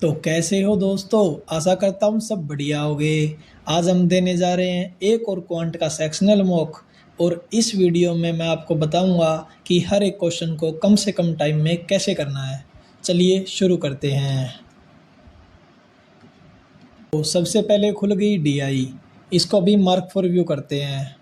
तो कैसे हो दोस्तों। आशा करता हूँ सब बढ़िया होगे। आज हम देने जा रहे हैं एक और क्वांट का सेक्शनल मॉक। और इस वीडियो में मैं आपको बताऊंगा कि हर एक क्वेश्चन को कम से कम टाइम में कैसे करना है। चलिए शुरू करते हैं। तो सबसे पहले खुल गई डीआई। इसको भी मार्क फॉर व्यू करते हैं।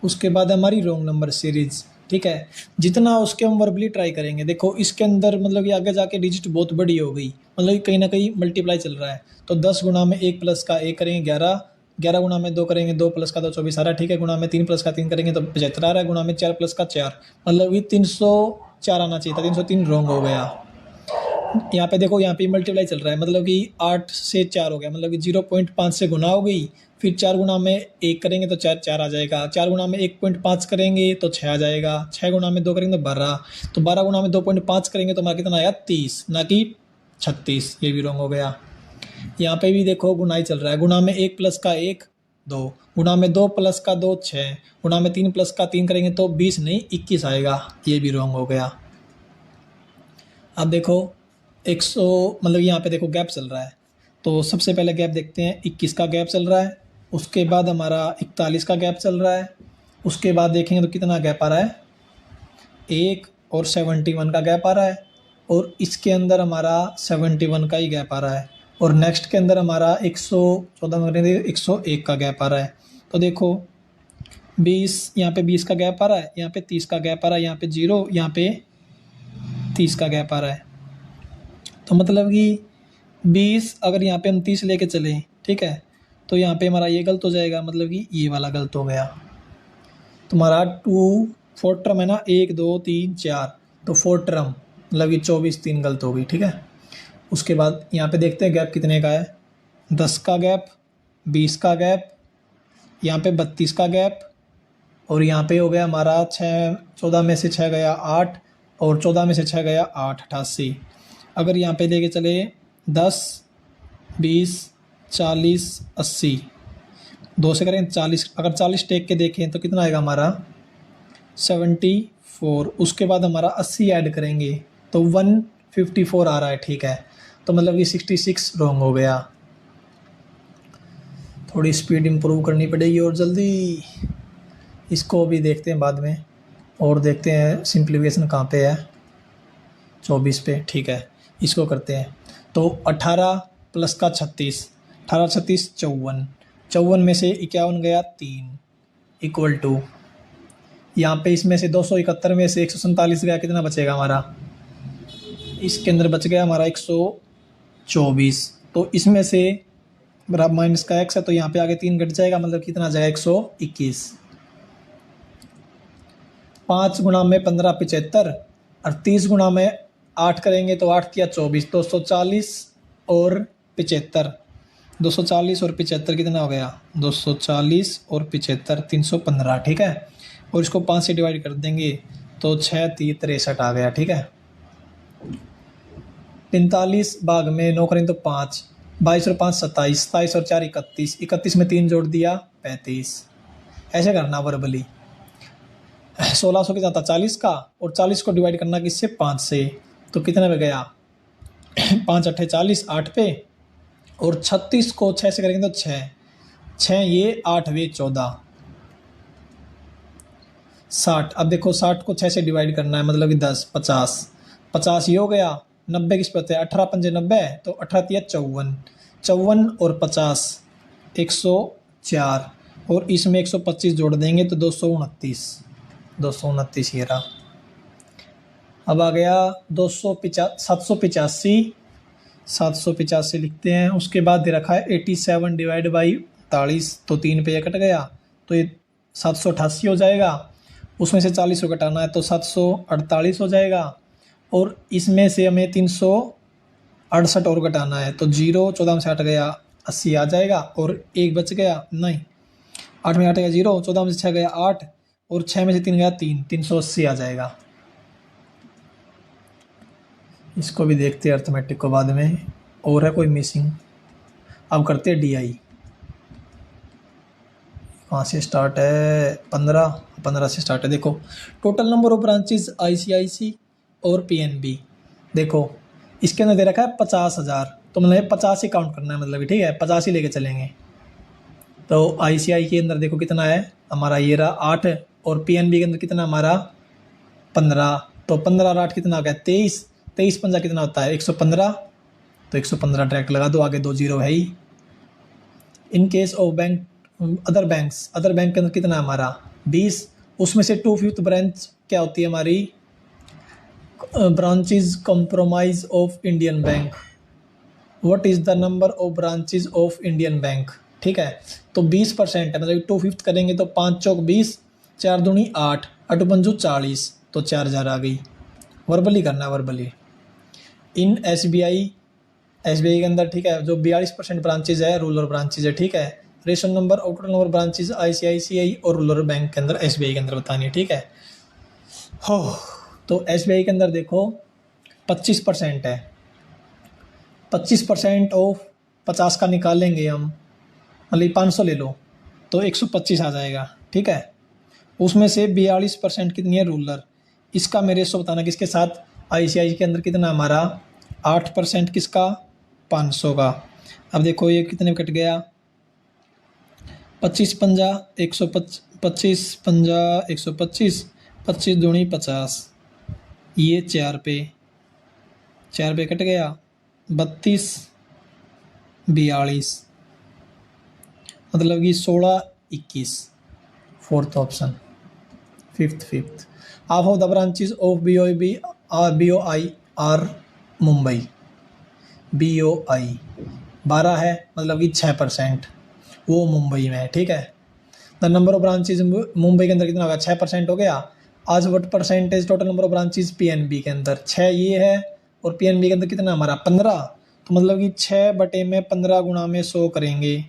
उसके बाद हमारी रोंग नंबर सीरीज। ठीक है, जितना उसके हम वर्बली ट्राई करेंगे। देखो इसके अंदर मतलब कि आगे जाके डिजिट बहुत बड़ी हो गई, मतलब कि कहीं ना कहीं मल्टीप्लाई चल रहा है। तो 10 गुना में 1 प्लस का 1 करेंगे 11, 11 गुना में 2 करेंगे 2 प्लस का 2 24 आ रहा है। ठीक है, गुना में 3 प्लस का 3 करेंगे तो 75 आ रहा है। गुना में 4 प्लस का 4, मतलब कि 304 आना चाहिए था, 303 रॉन्ग हो गया। यहाँ पे देखो, यहाँ पे मल्टीप्लाई चल रहा है, मतलब कि 8 से 4 हो गया, मतलब कि 0.5 से गुना हो गई। फिर 4 गुना में 1 करेंगे तो 4 4 आ जाएगा। 4 गुना में 1.5 करेंगे तो 6 आ जाएगा। 6 गुना में 2 करेंगे तो 12। तो 12 गुना में 2.5 करेंगे तो हमारा कितना आया 30, ना कि 36। ये भी रॉन्ग हो गया। यहाँ पे भी देखो गुना ही चल रहा है। गुना में 1 प्लस का 1 2, गुना में 2 प्लस का 2 6, गुना में 3 प्लस का 3 करेंगे तो 20 नहीं 21 आएगा। ये भी रॉन्ग हो गया। अब देखो 100, मतलब यहाँ पे देखो गैप चल रहा है। तो सबसे पहले गैप देखते हैं, 21 का गैप चल रहा है। उसके बाद हमारा 41 का गैप चल रहा है। उसके बाद देखेंगे तो कितना गैप आ रहा है, 1 और 71 का गैप आ रहा है। और इसके अंदर हमारा 71 का ही गैप आ रहा है। और नेक्स्ट के अंदर हमारा 114 में 101 का गैप आ रहा है। तो देखो 20, यहाँ पे 20 का गैप आ रहा है, यहाँ पे 30 का गैप आ रहा है, यहाँ पे 0, यहाँ पे 30 का गैप आ रहा है। तो मतलब कि 20, अगर यहाँ पे हम 30 लेके चले, ठीक है, तो यहाँ पे हमारा ये गलत हो जाएगा, मतलब कि ये वाला गलत हो गया। तुम्हारा 4 टर्म है ना, 1 2 3 4, तो 4 टर्म मतलब कि 24, 3 गलत हो गई। ठीक है, उसके बाद यहाँ पे देखते हैं गैप कितने का है। 10 का गैप, 20 का गैप, यहाँ पे 32 का गैप, और यहाँ पे हो गया हमारा 6, 14 में से 6 गया 8, और 14 में से 6 गया 8, 88। अगर यहाँ पे लेके चले 10 20 40 80, 2 से करें 40, अगर 40 टेक के देखें तो कितना आएगा हमारा 74। उसके बाद हमारा 80 ऐड करेंगे तो 154 आ रहा है। ठीक है, तो मतलब कि 66 रॉन्ग हो गया। थोड़ी स्पीड इंप्रूव करनी पड़ेगी और जल्दी। इसको भी देखते हैं बाद में, और देखते हैं सिंप्लीफिकेशन कहाँ पे है। 24 पे। ठीक है, इसको करते हैं। तो 18 प्लस का 36, 18 36 54, 54 में से 51 गया 3, इक्वल टू, यहाँ पे इसमें से 271 में से 147 गया, कितना बचेगा हमारा, इसके अंदर बच गया हमारा 124। तो इसमें से बराबर माइनस का x है, तो यहाँ पे आगे 3 घट जाएगा, मतलब कितना आ जाएगा 121। 5 गुना में 15 75, और 30 गुना में 8 करेंगे तो 8 किया 24, 240 और 75, 240 और 75 कितना हो गया, 240 और 75 315। ठीक है, और इसको 5 से डिवाइड कर देंगे तो 6 3 63 आ गया। ठीक है, 45 भाग में 9 करें तो 5, 22 और 5 27, 27 और 4 31, 31 में 3 जोड़ दिया 35। ऐसे करना वर्बली। 1600 के साथ 40 का, और 40 को डिवाइड करना किससे, 5 से, तो कितने पे गया 5 8 40, 8 पे, और 36 को 6 से करेंगे तो 6 6 ये 8 वे 14, 60। अब देखो 60 को 6 से डिवाइड करना है, मतलब कि 10 50, 50 ये हो गया। 90 किस पे, 18 पंजे 90, तो 18 तिया 54, 54 और 50 104, और इसमें 125 जोड़ देंगे तो 229, 229 ये रहा। अब आ गया 785, 785 लिखते हैं। उसके बाद दे रखा है 87 डिवाइड बाई 48, तो 3 पे ये कट गया, तो ये 788 हो जाएगा। उसमें से 40 को घटाना है तो 748 हो जाएगा। और इसमें से हमें 368 और घटाना है, तो 0 14 में से 8 गया 80 आ जाएगा, और 1 बच गया, नहीं 8 में 8 गया 0, 14 में से 6 गया 8, और 6 में से 3 गया 3, 380 आ जाएगा। इसको भी देखते हैं अर्थमेटिक को बाद में, और है कोई मिसिंग। अब करते हैं डीआई। कहाँ से स्टार्ट है, 15 से स्टार्ट है। देखो total number of branches ICIC और पीएनबी। देखो इसके अंदर दे रखा है 50,000, तो मतलब 50 ही काउंट करना है, मतलब ठीक है 50 ही लेके चलेंगे। तो ICICI के अंदर देखो कितना है हमारा, ये रहा 8, और PNB के अंदर कितना हमारा 15, तो 15 और 8 कितना आ गया 23, 23 पंजा कितना होता है 115, तो 115 डायरेक्ट लगा दो, आगे 2 जीरो है ही। In case of bank other bank के अंदर कितना हमारा 20, उसमें से 2/5 ब्रांच क्या होती है हमारी, branches compromise of Indian bank. What is the number of branches of Indian bank, ठीक है। तो 20% है, मतलब 2/5 करेंगे तो 5 चौक 20, 4 दूनी 8, 8 पंजू 40, तो 4000 आ गई। वर्बली करना है, वर्बली। इन SBI के अंदर, ठीक है, जो 42% ब्रांचेज है रूरल ब्रांचेज है, ठीक है। रेशो नंबर और टोटल नंबर ब्रांचेज ICICI और रूरल बैंक के अंदर SBI के अंदर बतानी है, ठीक है। हो तो SBI के अंदर देखो 25% है, 25% ऑफ 50 का निकालेंगे हम, मतलब 500 ले लो तो 125 आ जाएगा, ठीक है। उसमें से 42% कितनी है रूरल, इसका मेरे से बताना किसके साथ, ICICI के अंदर कितना हमारा 8% किसका 500 का। अब देखो ये कितने कट गया, 25 पंजा 125 पंजा 125, 25 दूनी 50, ये 4 पे कट गया 32 42, मतलब कि 16 21, fourth option, fifth. Half of the branches of BOI are Mumbai, BOI 12 है, मतलब कि 6% वो मुंबई में है, ठीक है। The number of branches Mumbai के अंदर कितना होगा 6% हो गया। आज what percentage total number of branches PNB के अंदर 6 ये है, और PNB के अंदर कितना हमारा 15, तो मतलब कि 6/15 गुणा में 100 करेंगे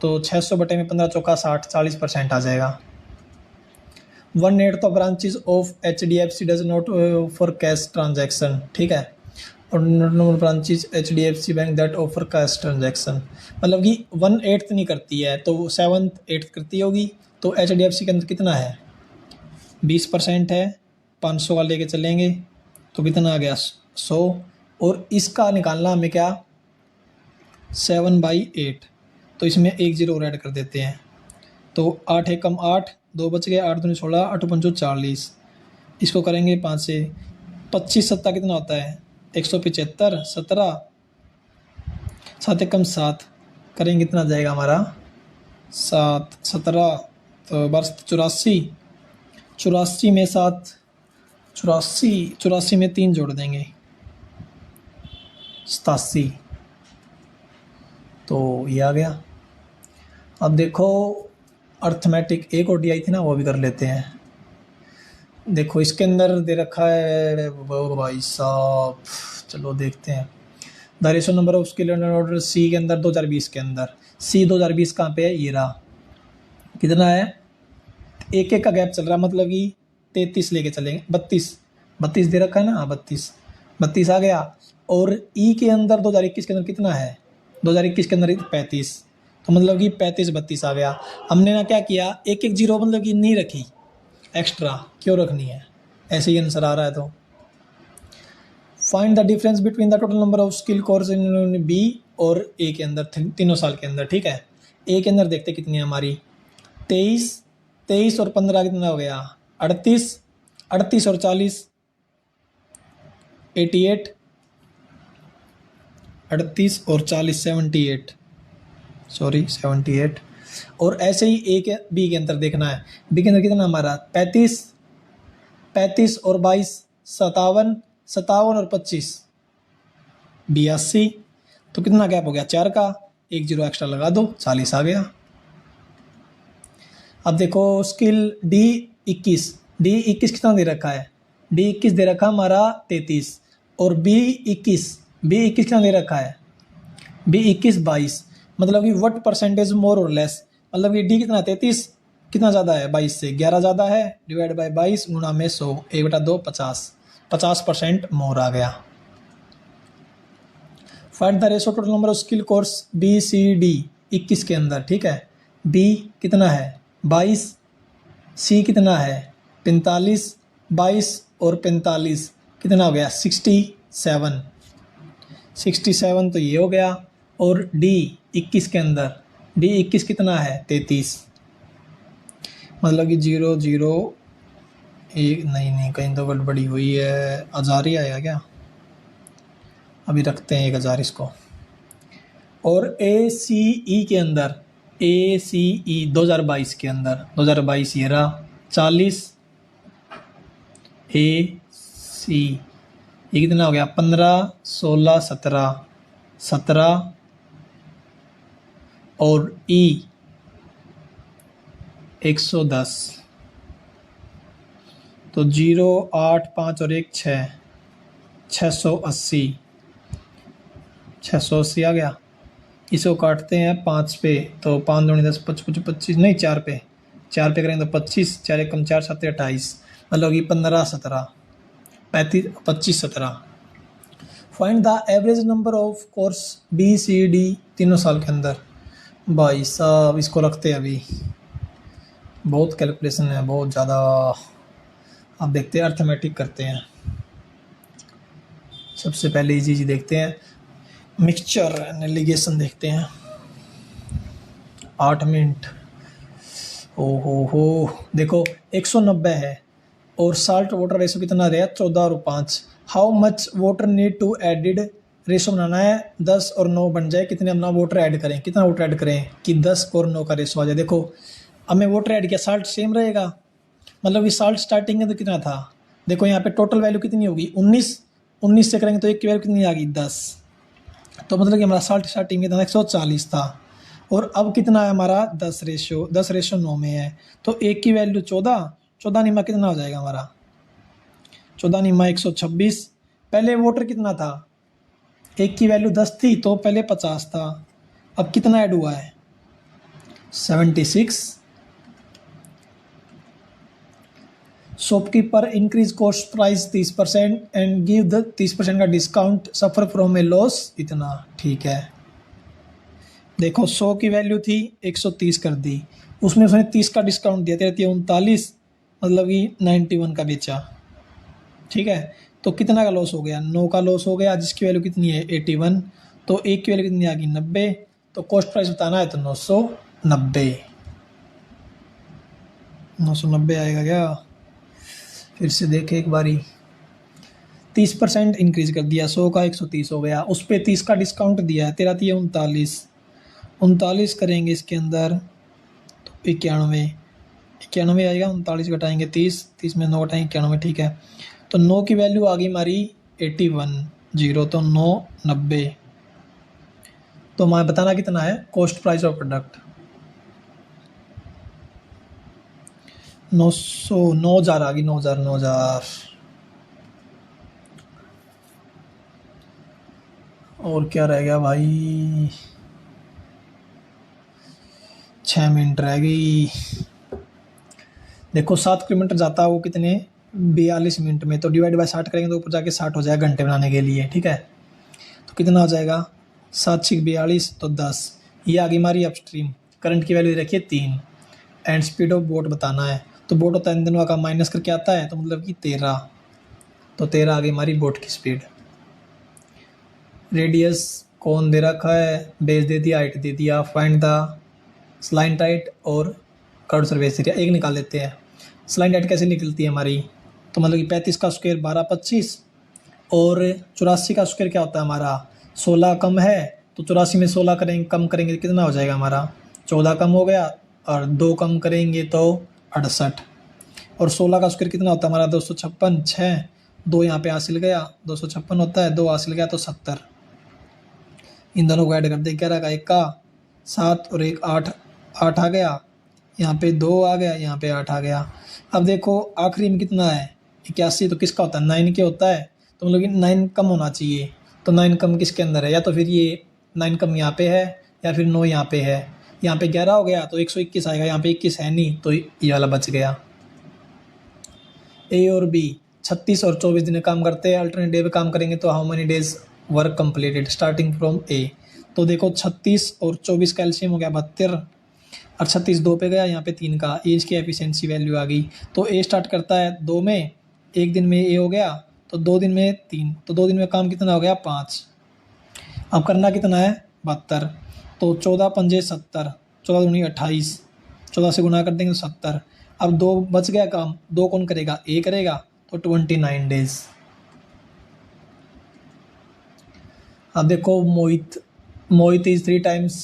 तो 600/15 चौका 60, 40% आ जाएगा। 1/8 of branches of HDFC does not for cash transaction, ठीक है। और number branches HDFC bank that offer cash transaction, मतलब कि 1/8 नहीं करती है तो 7/8 करती होगी। तो HDFC के अंदर कितना है 20% है, 500 का लेके चलेंगे तो कितना आ गया 100, और इसका निकालना हमें क्या 7/8, तो इसमें 1 जीरो और ऐड कर देते हैं, तो 8 एकम 8, 2 बच गए, 8 दूनी 16, 8 पंचो 40, इसको करेंगे 5 से, 25 सत्ता कितना होता है 175, 17 7 एकम 7, करेंगे कितना जाएगा हमारा 7 17, तो 12 84 में 7 84 में 3 जोड़ देंगे 87, तो ये आ गया। अब देखो अर्थमेटिक एक और DI थी ना, वो भी कर लेते हैं। देखो इसके अंदर दे रखा है वो भाई साहब, चलो देखते हैं। The ratio number of skill and order C के अंदर 2020 के अंदर, C 2020 कहाँ पे है, ये रहा, कितना है, एक का गैप चल रहा, मतलब कि 33 लेके चलेंगे, 32 दे रखा है ना, 32 आ गया। और E के अंदर 2021 के अंदर कितना है 2021 के अंदर 35, तो मतलब कि 35 32 आ गया। हमने ना क्या किया, एक जीरो मतलब कि नहीं रखी एक्स्ट्रा, क्यों रखनी है, ऐसे ही आंसर आ रहा है। तो find the difference between the total number of skill course in B और A के अंदर, तीनों साल के अंदर, ठीक है। A के अंदर देखते कितनी है हमारी 23 और 15 कितना हो गया 38 और 40 88, 38 और 40 78, और ऐसे ही A के B के अंदर देखना है। B के अंदर कितना हमारा 35 और 22 57 और 25 82, तो कितना गैप हो गया 4 का, 1 जीरो एक्स्ट्रा लगा दो 40 आ गया। अब देखो स्किल D21 कितना दे रखा है, D21 दे रखा हमारा 33, और B21 कितना दे रखा है B21 22, मतलब कि व्हाट परसेंटेज मोर और लेस, मतलब कि D कितना 33 कितना ज़्यादा है 22 से 11 ज़्यादा है, डिवाइड बाई 22 गुणा में 100, 1/2 50% मोर आ गया। Find the ratio total number of skill course BCD 21 के अंदर, ठीक है। B कितना है 22, C कितना है 45, 22 और 45 कितना हो गया 67, 67 तो ये हो गया। और डी 21 के अंदर, डी 21 कितना है 33, मतलब कि 0 0 1, नहीं कहीं तो गड़बड़ी हुई है, 1000 ही आएगा क्या, अभी रखते हैं 1000 इसको। और ए सी ई के अंदर, ए सी ई 2022 के अंदर, 2022 ये रहा 40, ए सी ये कितना हो गया 15 16 17 17 और ई 110, तो 0 8 5 और 1 6, 680, 680 आ गया। इसको काटते हैं 5 पे, तो 5 दूनी 10 25 25, नहीं 4 पे, 4 पे करेंगे तो 25, 4 एकम 4 7 28, मतलब कि 15 17 35 25 17। Find the average number of course B C D तीनों साल के अंदर। भाई साहब इसको रखते हैं अभी, बहुत कैलकुलेशन है, बहुत ज़्यादा। अब देखते हैं अर्थमेटिक करते हैं। सबसे पहले ये चीज़ देखते हैं, मिक्सचर एनालिगेशन देखते हैं। 8 मिनट, हो देखो 190 है और साल्ट वाटर रेशो कितना रहा 14 और 5। How much water need to added, ratio बनाना है 10 और 9 बन जाए, कितने अपना वाटर ऐड करें, कितना वाटर ऐड करें कि 10 और 9 का रेशो आ जाए। देखो अब मैं वाटर ऐड किया, साल्ट सेम रहेगा, मतलब कि साल्ट स्टार्टिंग में तो कितना था, देखो यहाँ पे टोटल वैल्यू कितनी होगी 19 से करेंगे तो एक की वैल्यू कितनी आ गई 10, तो मतलब कि हमारा साल्ट स्टार्टिंग में था 140 था, और अब कितना है हमारा 10 रेशो 9 में है, तो एक की वैल्यू 14 निमा कितना हो जाएगा हमारा 14 निमा 126। पहले वाटर कितना था, एक की वैल्यू 10 थी तो पहले 50 था, अब कितना ऐड हुआ है 76। Shopkeeper increase cost price 30% and give the 30% का discount, suffer from A loss इतना, ठीक है। देखो 100 की वैल्यू थी 130 कर दी, उसमें उसने 30 का डिस्काउंट दिया, 39, मतलब कि 91 का बेचा, ठीक है। तो कितना का लॉस हो गया 9 का लॉस हो गया, जिसकी वैल्यू कितनी है 81, तो एक की वैल्यू कितनी आ गई 90, तो कॉस्ट प्राइस बताना है तो 990 आएगा क्या, फिर से देखें एक बारी। 30% इंक्रीज कर दिया, 100 का 130 हो गया, उस पर 30 का डिस्काउंट दिया है, 39 करेंगे इसके अंदर तो 91 आएगा, 39 घटाएंगे 30 में 9 घटाएंगे 91, ठीक है। तो 9 की वैल्यू आ गई हमारी 81, तो 990, तो हमें बताना कितना है कॉस्ट प्राइस ऑफ प्रोडक्ट 9,000 आ गई, 9,000। और क्या रह गया भाई, 6 मिनट रह गई। देखो 7 किलोमीटर जाता है वो कितने 42 मिनट में, तो डिवाइड बाय 60 करेंगे तो ऊपर जाके 60 हो जाएगा घंटे बनाने के लिए, ठीक है। तो कितना हो जाएगा 7 6 42 तो 10। ये आ गई हमारी अपस्ट्रीम, करंट की वैल्यू रखिए 3, एंड स्पीड ऑफ बोट बताना है, तो बोट होता है इन दोनों का माइनस करके आता है, तो मतलब कि 13, तो 13 आ गई हमारी बोट की स्पीड। रेडियस कौन दे रखा है, बेस दे दिया, हाइट दे दिया, फाइंड द स्लाइंट हाइट और कर्व सरफेस एरिया, एक निकाल लेते हैं। स्लाइंट हाइट कैसे निकलती है हमारी, तो मतलब कि 35 का स्क्वायर 12 25, और 84 का स्क्वायर क्या होता है हमारा 16 कम है, तो 84 में 16 करेंगे कम करेंगे तो कितना हो जाएगा हमारा 14 कम हो गया, और 2 कम करेंगे तो 68, और 16 का स्क्वायर कितना होता है हमारा 256, 6 2 यहाँ पे हासिल गया, 256 होता है, 2 हासिल गया तो 70। इन दोनों को ऐड कर दे, 11 का 1 का 7 और 1 8 आ गया, यहाँ पे 2 आ गया, यहाँ पे 8 आ गया। अब देखो आखिरी में कितना है 81, तो किसका होता है 9 के होता है, तो मतलब कि 9 कम होना चाहिए, तो 9 कम किसके अंदर है, या तो फिर ये 9 कम यहाँ पे है या फिर 9 यहाँ पे है, यहाँ पे 11 हो गया तो 121 आएगा, यहाँ पे 21 है नहीं तो ये वाला बच गया। ए और बी 36 और 24 दिन काम करते हैं, अल्टरनेट डे पे काम करेंगे तो how many days work completed starting from A, तो देखो 36 और 24 का एलसीएम हो गया 72, और 36 2 पे गया, यहाँ पे 3 का, एज की एफिशिएंसी वैल्यू आ गई, तो ए स्टार्ट करता है 2 में, एक दिन में ए हो गया, तो 2 दिन में 3, तो 2 दिन में काम कितना हो गया 5, अब करना कितना है 72, तो 14 पंजे 70, 14 दूनी 28, 14 से गुना कर देंगे 70। अब 2 बच गया काम, 2 कौन करेगा, ए करेगा, तो 29 डेज। अब देखो Mohit is 3 times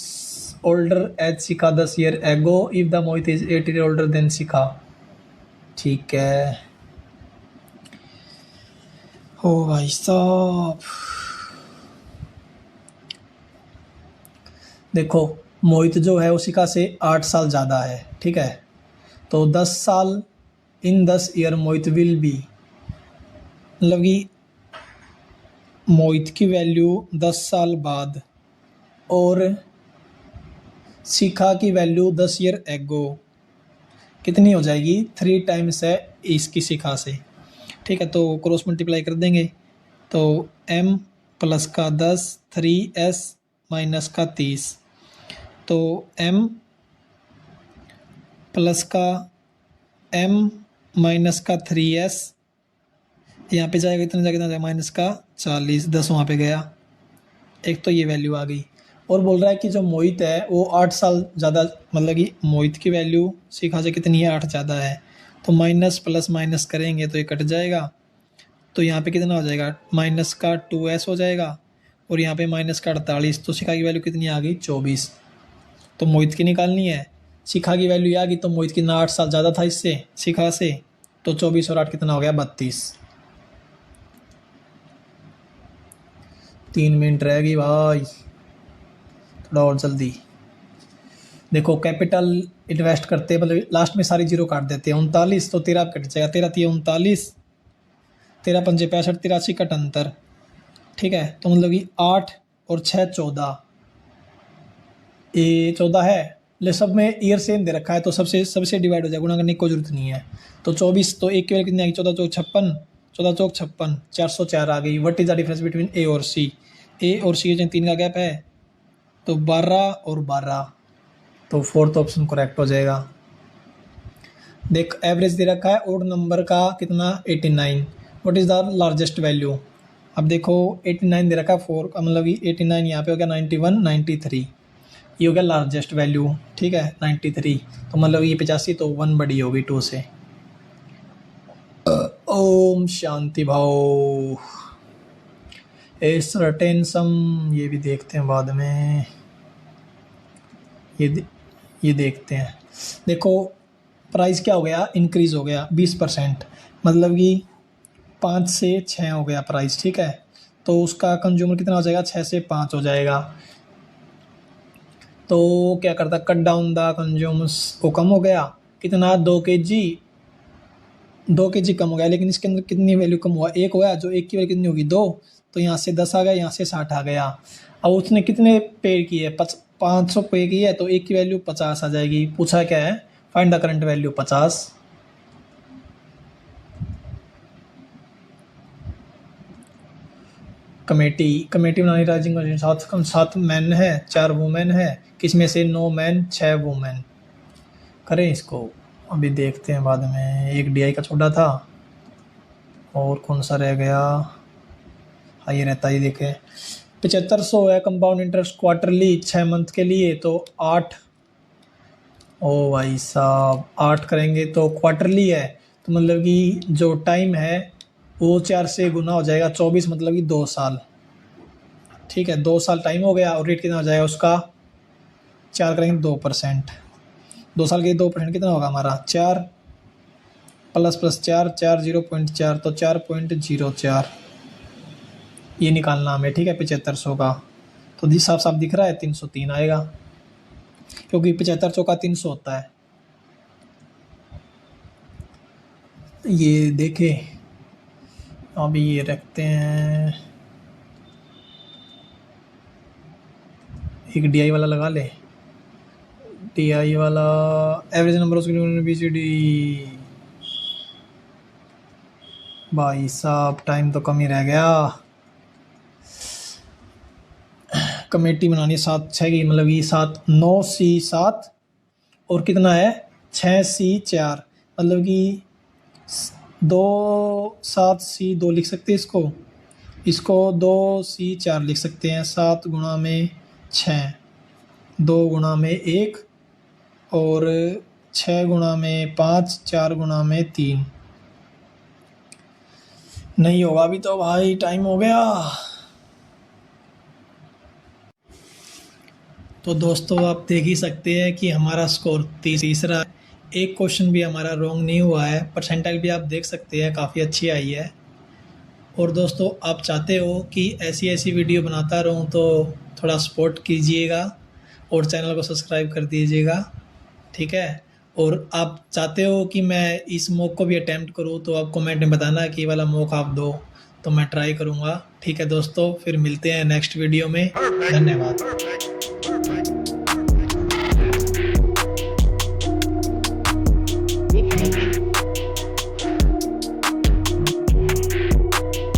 older as Shikha 10 year ago if the Mohit is 8 year older then Shikha. ठीक है, ओ भाई साहब देखो मोहित जो है वो शिखा से 8 साल ज़्यादा है, ठीक है। तो 10 साल इन 10 ईयर मोहित विल बी, मतलब कि मोहित की वैल्यू 10 साल बाद और शिखा की वैल्यू 10 ईयर एगो कितनी हो जाएगी, 3 times है इसकी शिखा से, ठीक है। तो क्रॉस मल्टीप्लाई कर देंगे, तो m प्लस का 10 3s माइनस का 30, तो m प्लस का m माइनस का 3s, यहाँ पे जाएगा कितना जाएगा माइनस का 40, 10 वहाँ पे गया, एक तो ये वैल्यू आ गई। और बोल रहा है कि जो मोहित है वो 8 साल ज़्यादा, मतलब कि मोहित की वैल्यू शिखा से कितनी है, 8 ज़्यादा है। तो माइनस प्लस माइनस करेंगे तो ये कट जाएगा, तो यहाँ पे कितना हो जाएगा, माइनस का 2s हो जाएगा, और यहाँ पे माइनस का 48, तो शिखा की वैल्यू कितनी आ गई 24। तो मोहित की निकालनी है, शिखा की वैल्यू आ गई, तो मोहित कितना 8 साल ज़्यादा था इससे शिखा से, तो 24 और 8 कितना हो गया 32। 3 मिनट रह गई भाई, थोड़ा और जल्दी। देखो कैपिटल इन्वेस्ट करते मतलब लास्ट में सारी जीरो काट देते हैं, 39, तो 13 कट जाएगा, 13 3 39, 13 पंजे 65, 83 कट अंतर, ठीक है। तो मतलब कि 8 और 6 14, ये 14 है, ले सब में ईयर सेम दे रखा है, तो सबसे डिवाइड हो जाएगा, गुणा करने की कोई जरूरत नहीं है। तो 24, तो एक की वैल्यू कितनी आ गई, 14 चौक 56, 14 चौक 56, 404 आ गई। What is the difference between A और सी, ए और सी के 3 का गैप है, तो 12 और 12, तो फोर्थ ऑप्शन करेक्ट हो जाएगा। देख एवरेज दे रखा है ओड नंबर का कितना 89, what is the largest value. अब देखो 89 दे रखा है 4 का, मतलब कि 89 यहाँ पे हो गया 91 93, ये हो गया लार्जेस्ट वैल्यू, ठीक है 93, तो मतलब ये 85, तो 1 बड़ी होगी 2 से। ओम शांति भाव। ए सर्टेन सम, ये भी देखते हैं बाद में, ये देखते हैं। देखो प्राइस क्या हो गया, इंक्रीज हो गया 20%, मतलब कि 5 से 6 हो गया प्राइस, ठीक है। तो उसका कंज्यूमर कितना हो जाएगा, 6 से 5 हो जाएगा। तो क्या करता, कट डाउन द कंज्यूमर्स, वो कम हो गया कितना 2 kg, 2 kg कम हो गया, लेकिन इसके अंदर कितनी वैल्यू कम हुआ, 1 हुआ, जो 1 की वैल्यू कितनी होगी 2, तो यहाँ से 10 आ गया, यहाँ से 60 आ गया। अब उसने कितने पे किए, 500 पे की है, तो 1 की वैल्यू 50 आ जाएगी। पूछा क्या है, find the current value 50। Committee बनानी, राइजिंग 7 मैन है 4 वुमेन है, किसमें से 9 मैन 6 वुमेन, करें इसको, अभी देखते हैं बाद में। एक DI का छोटा था, और कौन सा रह गया, हाँ ये रहता ही, देखें 7500 है कंपाउंड इंटरेस्ट क्वार्टरली 6 मंथ के लिए, तो 8, ओ भाई साहब 8 करेंगे तो क्वार्टरली है, तो मतलब कि जो टाइम है वो 4 से गुना हो जाएगा, 24, मतलब कि 2 साल, ठीक है 2 साल टाइम हो गया। और रेट कितना हो जाएगा उसका, 4 करेंगे 2%, 2 साल के 2% कितना होगा हमारा, 4 प्लस प्लस 4 4 0.4, तो 4.04, ये निकालना हमें, ठीक है 7500 का। तो साफ साफ दिख रहा है 303 आएगा, क्योंकि 7500 का 300 होता है। ये देखे, अभी ये रखते हैं, एक DI वाला लगा ले, DI वाला एवरेज नंबर ऑफ BCD, भाई साहब टाइम तो कम ही रह गया। कमेटी बनानी 7 6 की, मतलब कि 7 9 C 7, और कितना है 6 C 4, मतलब कि 2 7 C 2 लिख सकते हैं इसको, इसको 2C4 लिख सकते हैं। 7 गुणा में 6, 2 गुणा में 1 और 6 गुणा में 5, 4 गुणा में 3। नहीं होगा अभी तो भाई, टाइम हो गया। तो दोस्तों आप देख ही सकते हैं कि हमारा स्कोर तीसरा है। एक क्वेश्चन भी हमारा रॉन्ग नहीं हुआ है। परसेंटाइल भी आप देख सकते हैं काफ़ी अच्छी आई है। और दोस्तों आप चाहते हो कि ऐसी ऐसी वीडियो बनाता रहूं तो थोड़ा सपोर्ट कीजिएगा और चैनल को सब्सक्राइब कर दीजिएगा, ठीक है। और आप चाहते हो कि मैं इस मॉक को भी अटैम्प्ट करूं तो आप कमेंट में बताना कि ये वाला मॉक आप दो, तो मैं ट्राई करूंगा, ठीक है दोस्तों। फिर मिलते हैं नेक्स्ट वीडियो में। धन्यवाद।